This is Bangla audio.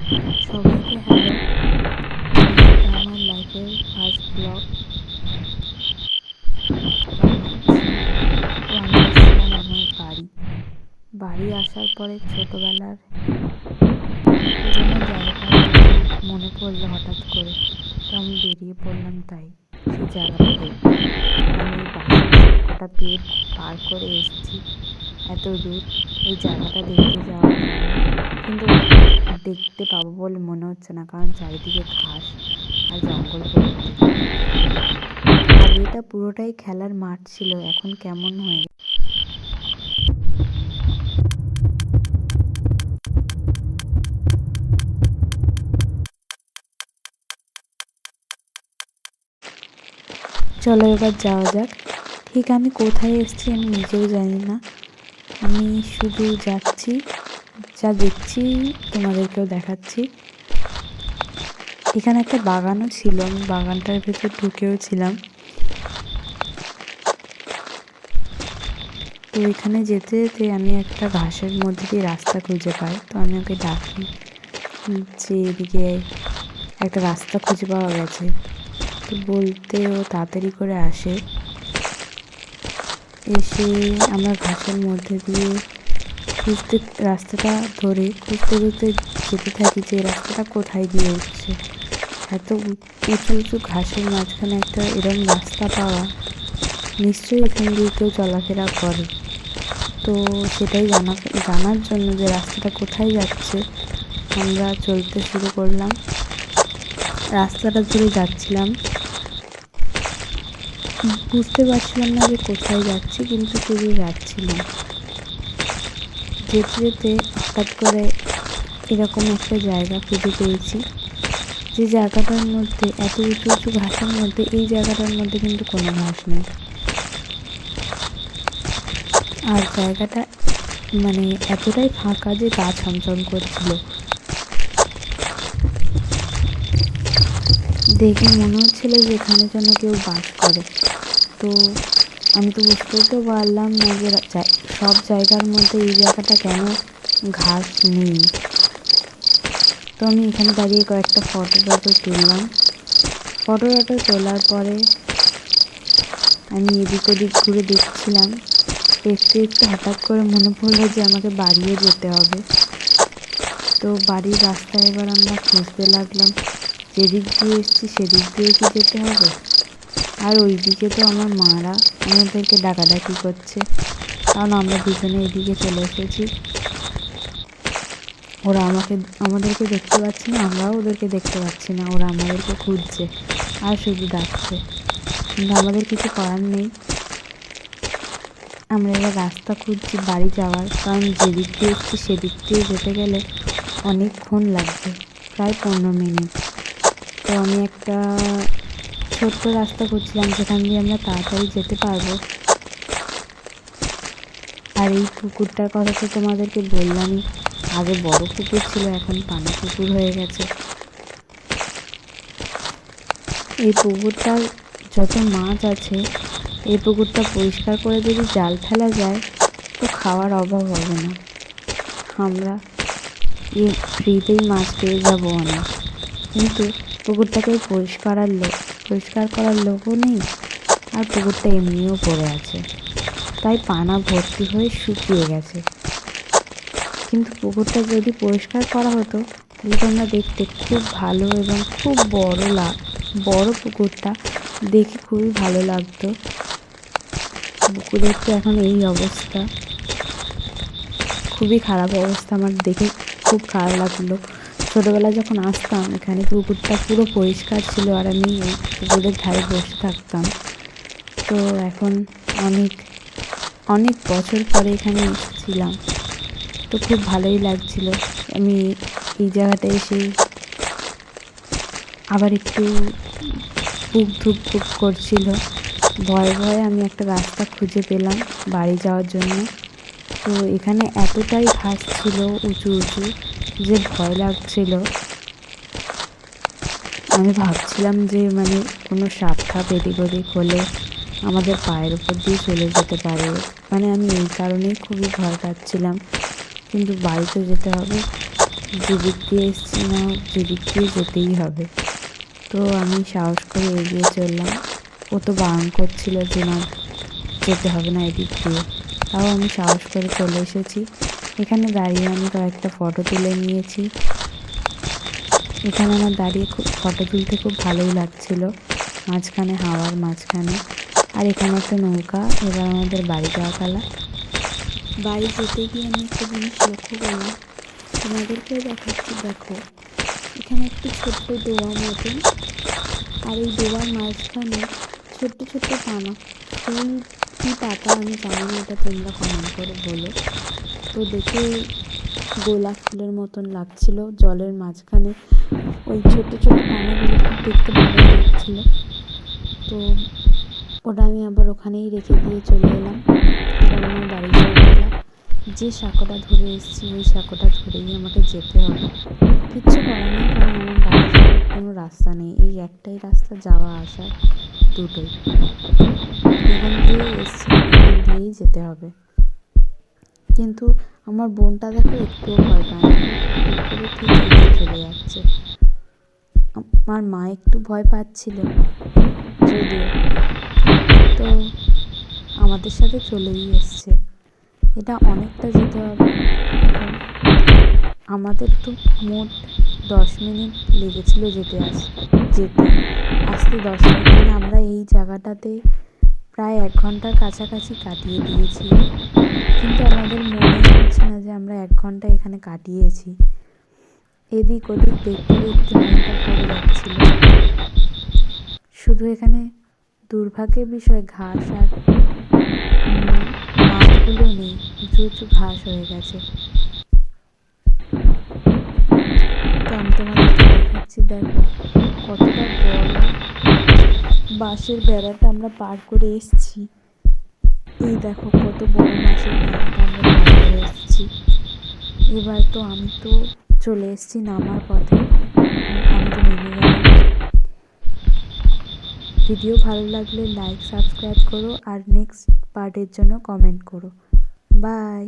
সবাইকে হ্যালো। এটা আমার লাইফের ফার্স্ট ব্লগ বানাচ্ছি। তো আমি এসেছিলাম আমার বাড়ি আসার পরে ছোটোবেলার পুরোনো জায়গার কথা মনে পড়লো হঠাৎ করে। তো আমি বেরিয়ে পড়লাম তাই সেই জায়গাটা দেখতে। আর আমি এই বাঁশের সবকটা বের পার করে এসেছি এত দূর এই জায়গাটা দেখতে যাওয়ার জন্য, কিন্তু দেখতে পাবো বলে মনে হচ্ছে না, কারণ চারিদিকে ঘাস আর জঙ্গল ভর্তি। আর এটা পুরোটাই খেলার মাঠ ছিল, এখন কেমন হয়ে গেছে। চলো এবার যাওয়া যাক। ঠিক আমি কোথায় এসেছি আমি নিজেও জানি না, আমি শুধু যাচ্ছি, যা দেখছি তোমাদেরকেও দেখাচ্ছি। এখানে একটা বাগানও ছিল, আমি বাগানটার ভেতর ঢুকেও ছিলাম। তো এখানে যেতে যেতে আমি একটা ঘাসের মধ্যে দিয়ে রাস্তা খুঁজে পাই। তো আমি ওকে ডাকি যে এদিকে একটা রাস্তা খুঁজে পাওয়া গেছে। তো বলতে ও তাড়াতাড়ি করে আসে, এসে আমরা ঘাসের মধ্যে দিয়ে রাস্তাটা ধরে খুঁজতে যেতে থাকি যে রাস্তাটা কোথায় গিয়ে উঠছে। এত উঁচু উঁচু ঘাসের মাঝখানে একটা এরম রাস্তা পাওয়া, নিশ্চয়ই এখান দিয়ে কেউ চলাফেরা করে। তো সেটাই জানার জন্য যে রাস্তাটা কোথায় যাচ্ছে আমরা চলতে শুরু করলাম। রাস্তাটা ধরে যাচ্ছিলাম, বুঝতে পারছিলাম না যে কোথায় যাচ্ছি, কিন্তু শুধু যাচ্ছিলাম। যেতে যেতে হঠাৎ করে এরকম একটা জায়গা খুঁজে পেয়েছি, যে জায়গাটার মধ্যে এত উঁচু উঁচু ঘাসের মধ্যে এই জায়গাটার মধ্যে কিন্তু কোনো ঘাস নেই। আর জায়গাটা মানে এতটাই ফাঁকা যে গা ছমছম করছিল। দেখে মনে হচ্ছিল যে এখানে যেন কেউ বাস করে। তো আমি তো বুঝতেই তো পারলাম না যে সব জায়গার মধ্যে এই জায়গাটা কেন ঘাস নেই। তো আমি এখানে দাঁড়িয়ে কয়েকটা ফটো তুললাম। ফটো তোলার পরে আমি এদিক ওদিক ঘুরে দেখছিলাম। দেখতে দেখতে হঠাৎ করে মনে পড়লো যে আমাকে বাড়িও যেতে হবে। তো বাড়ির রাস্তায় এবার আমরা খুঁজতে লাগলাম, যেদিক দিয়ে এসেছি সেদিক দিয়ে কি যেতে হবে। আর ওইদিকে তো আমার মারা আমাদেরকে ডাকাডাকি করছে, কারণ আমরা দুজনে এদিকে চলে এসেছি। ওরা আমাদেরকে দেখতে পাচ্ছে না, আমরাও ওদেরকে দেখতে পাচ্ছি না। ওরা আমাদেরকে খুঁজছে আর শুধু ডাকছে, কিন্তু আমাদের কিছু করার নেই। আমরা এবার রাস্তা খুঁজছি বাড়ি যাওয়ার, কারণ যেদিক দিয়ে এসেছি সেদিক দিয়ে যেতে গেলে অনেকক্ষণ লাগবে, প্রায় 15 মিনিট। তো আমি একটা ছোট্ট রাস্তা খুঁজছিলাম যেখান দিয়ে আমরা তাড়াতাড়ি যেতে পারবো। আর এই পুকুরটার কথা তো তোমাদেরকে বললামই, আগে বড় পুকুর ছিল, এখন পানা পুকুর হয়ে গেছে। এই পুকুরটার যত মাছ আছে, এই পুকুরটা পরিষ্কার করে যদি জাল ফেলা যায় তো খাওয়ার অভাব হবে না। আমরা ফ্রিতেই মাছ পেয়ে যাব অনেক। কিন্তু পুকুরটাকে পরিষ্কার করার লোকও নেই, আর পুকুরটা এমনিও পড়ে আছে, তাই পানা ভর্তি হয়ে শুকিয়ে গেছে। কিন্তু পুকুরটা যদি পরিষ্কার করা হতো তাহলে তোমরা দেখতে খুব ভালো এবং খুব বড় পুকুরটা দেখে খুবই ভালো লাগতো। পুকুরের তো এখন এই অবস্থা, খুবই খারাপ অবস্থা। আমার দেখে খুব খারাপ লাগলো। ছোটোবেলায় যখন আসতাম এখানে পুকুরটা পুরো পরিষ্কার ছিল, আর আমি এই পুকুরের ধারে বসে থাকতাম। তো এখন অনেক অনেক বছর পরে এখানে এসেছিলাম, তো খুব ভালোই লাগছিল। আমি এই জায়গাটায় এসে আবার একটু বুক ধুক করছিল। ভয়ে ভয়ে আমি একটা রাস্তা খুঁজে পেলাম বাড়ি যাওয়ার জন্য। তো এখানে এতটাই ঘাস ছিল উঁচু উঁচু যে ভয় লাগছিল। আমি ভাবছিলাম যে কোনো সাপ এদিক ওদিক হলে আমাদের পায়ের উপর দিয়ে চলে যেতে পারে। আমি এই কারণেই খুবই ভয় পাচ্ছিলাম, কিন্তু বাড়ি তো যেতে হবে। যেদিক দিয়ে এসেছি না যেদিক দিয়ে যেতেই হবে। তো আমি সাহস করে এগিয়ে চললাম। ও তো বারণ করছিল যে না যেতে হবে না এদিক দিয়ে, তাও আমি সাহস করে চলে এসেছি। এখানে দাঁড়িয়ে আমি কয়েকটা ফটো তুলে নিয়েছি। এখানে আমার দাঁড়িয়ে খুব ফটো তুলতে খুব ভালোই লাগছিল, মাঝখানে হাওয়ার মাঝখানে। আর এখানে একটা নৌকা। এবার আমাদের বাড়ি যাওয়া পালা। বাড়ি যেতে গিয়ে আমি একটা জিনিস লক্ষ্য করলাম, তোমাদেরকেও দেখাচ্ছি। দেখো এখানে একটি ছোট্ট ডোবা মতন, আর এই ডোবার মাঝখানে ছোট্ট ছোট্ট পানা ফুল, কি পাতা আমি জানি না, এটা তোমরা কমেন্ট করে বলো। তো দেখে গোলাপ ফুলের মতন লাগছিল জলের মাঝখানে, ওই ছোট ছোট পানাগুলো খুব দেখতে ভালো লাগছিল। তো ওটা আমি আবার ওখানেই রেখে দিয়ে চলে এলাম। এবার আমার বাড়ি যাওয়ার পালা। যে সাঁকোটা ধরে এসেছি ওই সাঁকোটা ধরেই আমাকে যেতে হবে, কিচ্ছু করার নেই, কারণ আমার বাড়ি যাওয়ার কোনো রাস্তা নেই, এই একটাই রাস্তা যাওয়া আসার, দুটোই। এখান দিয়ে এসেছিলাম, এখান দিয়েই যেতে হবে। কিন্তু আমার বোনটা দেখো একটুও ভয় পায় না, করে ঠিক এগিয়ে চলে যাচ্ছে। আমার মা একটু ভয় পাচ্ছিল যদিও, তো আমাদের সাথে চলেই এসছে। এটা অনেকটা যেতে হবে। এখন আমাদের তো মোট 10 মিনিট লেগেছিল যেতে আসতে 10 মিনিট, মানে আমরা এই জায়গাটাতে প্রায় 1 ঘন্টার কাছাকাছি কাটিয়ে দিয়েছি। কিন্তু আমাদের মনেই হচ্ছে না যে আমরা 1 ঘন্টা এখানে কাটিয়েছি। এদিক ওদিক দেখতে দেখতে মনটা পড়ে যাচ্ছিল। শুধু এখানে দুর্ভাগ্যের বিষয় ঘাস আর মাঠগুলো নেই, উঁচু উঁচু ঘাস হয়ে গেছে। তো আমি তোমাদেরকে দেখাচ্ছি, দেখো কতটা বড় বাঁশের বেড়াটা আমরা পার করে এসেছি। এই দেখো কত বড় বাঁশের বেড়াটা আমরা পার করে এসেছি। এবার তো আমি তো চলে এসেছি নামার পথে, আমি তো নেমে গেলাম। ভিডিও ভালো লাগলে লাইক সাবস্ক্রাইব করো আর নেক্সট পার্টের জন্য কমেন্ট করো। বাই।